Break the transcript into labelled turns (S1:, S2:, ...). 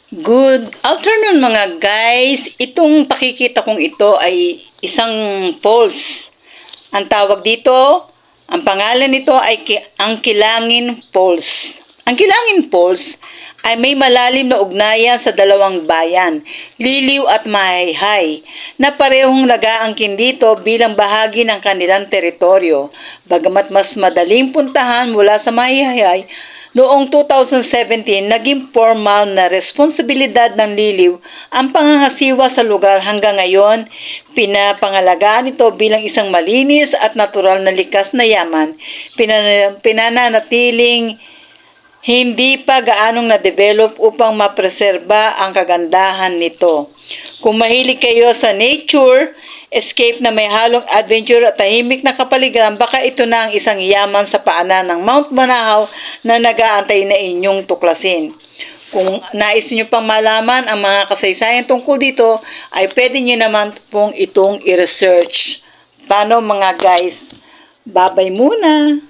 S1: Good afternoon mga guys. Itong pakikita kong ito ay isang falls. Ang tawag dito, ang pangalan nito ay ang Kilangin Falls. Ang Kilangin Falls ay may malalim na ugnayan sa dalawang bayan, Liliw at Mahayhay, na parehong nag-aangkin dito bilang bahagi ng kanilang teritoryo. Bagamat mas madaling puntahan mula sa Mahayhay, noong 2017, naging formal na responsibilidad ng Liliw ang pangangasiwa sa lugar. Hanggang ngayon, pinapangalagaan ito bilang isang malinis at natural na likas na yaman. Pinananatiling hindi pa gaanong na-develop upang mapreserba ang kagandahan nito. Kung mahilig kayo sa nature, escape na may halong adventure at tahimik na kapaligiran, baka ito na ang isang yaman sa paanan ng Mount Manahaw na nag-aantay na inyong tuklasin. Kung nais nyo pang malaman ang mga kasaysayan tungkol dito, ay pwede nyo naman pong itong i-research. Paano mga guys? Babay muna!